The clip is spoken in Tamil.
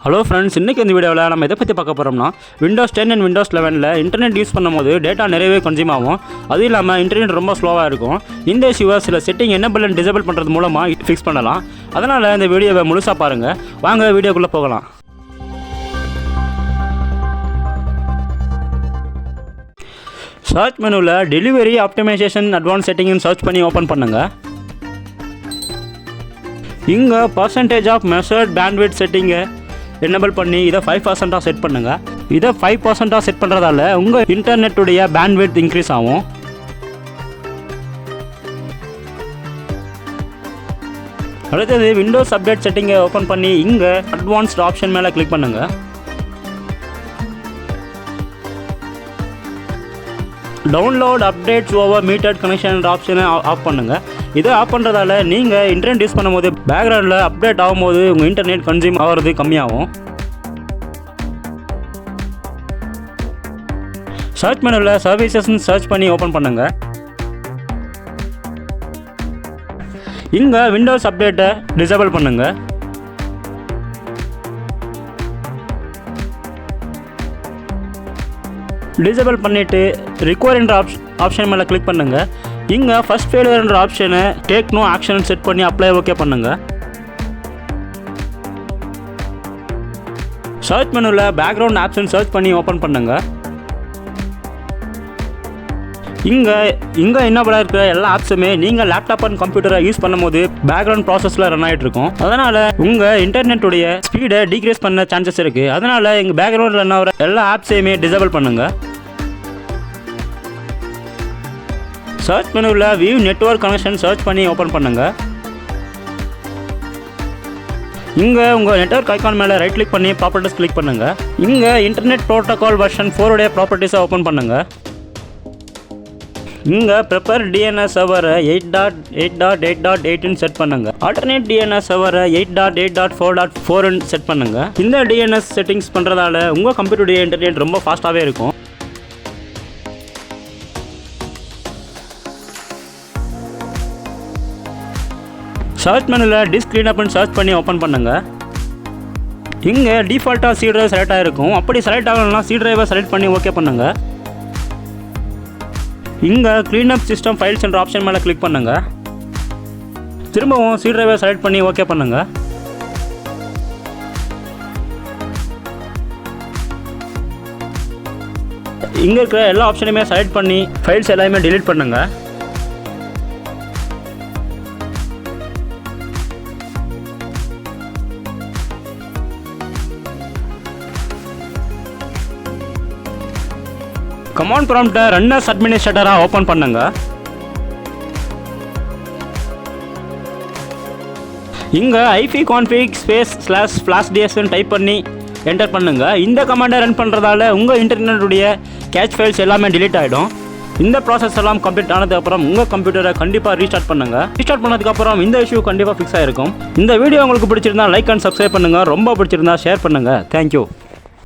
ஹலோ ஃப்ரெண்ட்ஸ், இன்றைக்கி இந்த வீடியோவில் நம்ம எதை பற்றி பார்க்க போகிறோம்னா Windows 10 and Windows 11 internet use பண்ணும்போது டேட்டா நிறையவே கன்சியூம் ஆகும். அதுவும் இல்லாமல் இன்டர்நெட் ரொம்ப ஸ்லோவாக இருக்கும். இந்த இஷ்யூவை சில செட்டிங் எனேபிள் அண்ட் டிசேபிள் பண்ணுறது மூலமாக ஃபிக்ஸ் பண்ணலாம். அதனால் இந்த வீடியோவை முழுசாக பாருங்கள். வாங்க வீடியோக்குள்ளே போகலாம். சர்ச் மெனுவில் டெலிவரி ஆப்டிமைசேஷன் அட்வான்ஸ் செட்டிங்னு சர்ச் பண்ணி ஓப்பன் பண்ணுங்கள். இங்கே பர்சன்டேஜ் ஆஃப் மெஷர்ட் பேண்ட்விட்த் செட்டிங்கை எனேபிள் பண்ணி இதை 5% செட் பண்ணுங்கள். இதை 5% செட் பண்ணுறதால உங்கள் இன்டர்நெட்டுடைய பேண்ட்விட்த் இன்க்ரீஸ் ஆகும். அடுத்தது விண்டோஸ் அப்டேட் செட்டிங்கை ஓப்பன் பண்ணி இங்கே அட்வான்ஸ்ட் ஆப்ஷன் மேலே கிளிக் பண்ணுங்கள். Download updates over meted connection ஆப்ஷனை ஆஃப் பண்ணுங்கள். இதை ஆஃப் பண்ணுறதால நீங்கள் இன்டர்நெட் யூஸ் பண்ணும்போது பேக்ரவுண்டில் அப்டேட் ஆகும்போது உங்கள் இன்டர்நெட் கன்சியூம் ஆகிறது கம்மியாகும். சர்ச் மெனுவில் சர்வீசஸ்ன்னு சர்ச் பண்ணி ஓப்பன் பண்ணுங்கள். இங்கே விண்டோஸ் அப்டேட்டை டிசேபிள் பண்ணுங்கள். டிசேபிள் பண்ணிவிட்டு ரிக்வயர் என்ற ஆப்ஷன் மேலே கிளிக் பண்ணுங்கள். இங்கே ஃபஸ்ட் ஃபெயிலியர் என்ற ஆப்ஷனை டேக் நோ ஆக்ஷன் செட் பண்ணி அப்ளை ஓகே பண்ணுங்கள். சர்ச் மெனுவில் பேக்ரவுண்ட் ஆப்ஷன் சர்ச் பண்ணி ஓப்பன் பண்ணுங்கள். இங்கே என்னபட இருக்கிற எல்லா ஆப்ஸுமே நீங்கள் லேப்டாப் அண்ட் கம்ப்யூட்டரை யூஸ் பண்ணும்போது பேக்ரவுண்ட் ப்ராசஸில் ரன் ஆகிட்டு இருக்கும். அதனால் உங்கள் இன்டர்நெட்டுடைய ஸ்பீடை டீக்ரீஸ் பண்ண சான்சஸ் இருக்குது. அதனால் எங்கள் பேக்ரவுண்டில் ரன் ஆகிற எல்லா ஆப்ஸையுமே டிசேபிள் பண்ணுங்கள். சர்ச் மெனுவில் வியூ நெட்வொர்க் கனெக்ஷன் சர்ச் பண்ணி ஓப்பன் பண்ணுங்கள். இங்கே உங்கள் நெட்வொர்க் ஐக்கான் மேலே ரைட் கிளிக் பண்ணி ப்ராப்பர்ட்டிஸ் கிளிக் பண்ணுங்கள். இங்கே இன்டர்நெட் ப்ரோட்டோகால் வெர்ஷன் 4 உடைய ப்ராப்பர்ட்டிஸை ஓப்பன் பண்ணுங்கள். இங்கே ப்ரிப்பேர் டிஎன்எஸ் சர்வரை 8.8.8.8 செட் பண்ணுங்கள். ஆல்டர்னேட் டிஎன்எஸ் சர்வரை 8.8.4.4 செட் பண்ணுங்கள். இந்த டிஎன்எஸ் செட்டிங்ஸ் பண்ணுறதால உங்கள் கம்ப்யூட்டருடைய இன்டர்நெட் ரொம்ப ஃபாஸ்ட்டாகவே இருக்கும். சர்ச் மெனுவில் டிஸ்க் க்ளீனப்னு சர்ச் பண்ணி ஓப்பன் பண்ணுங்கள். இங்கே டிஃபால்ட்டாக சி டிரைவ் செலக்ட் ஆகிருக்கும். அப்படி செலக்ட் ஆகணும்னா சி டிரைவை செலக்ட் பண்ணி ஓகே பண்ணுங்கள். இங்கே க்ளீனப் சிஸ்டம் ஃபைல்ஸ் என்ற ஆப்ஷன் மேலே கிளிக் பண்ணுங்கள். திரும்பவும் சி டிரைவை செலக்ட் பண்ணி ஓகே பண்ணுங்கள். இங்கே இருக்கிற எல்லா ஆப்ஷனையுமே செலக்ட் பண்ணி ஃபைல்ஸ் எல்லாமே டெலீட் பண்ணுங்கள். கமாண்ட் ப்ராம்ப்டை ரன் அஸ் அட்மினிஸ்ட்ரேட்டராக ஓப்பன் பண்ணுங்க. இங்கே ifconfig //flashdns டைப் பண்ணி என்டர் பண்ணுங்க. இந்த கமாண்டை ரன் பண்ணுறதால உங்கள் இன்டர்நெட்டுடைய கேட்ச் ஃபைல்ஸ் எல்லாமே டிலீட் ஆகிடும். இந்த ப்ராசஸ் எல்லாம் கம்ப்ளீட் ஆனதுக்கப்புறம் உங்கள் கம்ப்யூட்டரை கண்டிப்பாக ரீஸ்டார்ட் பண்ணுங்கள். ரீஸ்டார்ட் பண்ணதுக்கப்புறம் இந்த இஷ்யூ கண்டிப்பாக ஃபிக்ஸ் ஆகிருக்கும். இந்த வீடியோ உங்களுக்கு பிடிச்சிருந்தா லைக் அண்ட் சப்ஸ்கிரைப் பண்ணுங்கள். ரொம்ப பிடிச்சிருந்தா ஷேர் பண்ணுங்கள். தேங்க்யூ.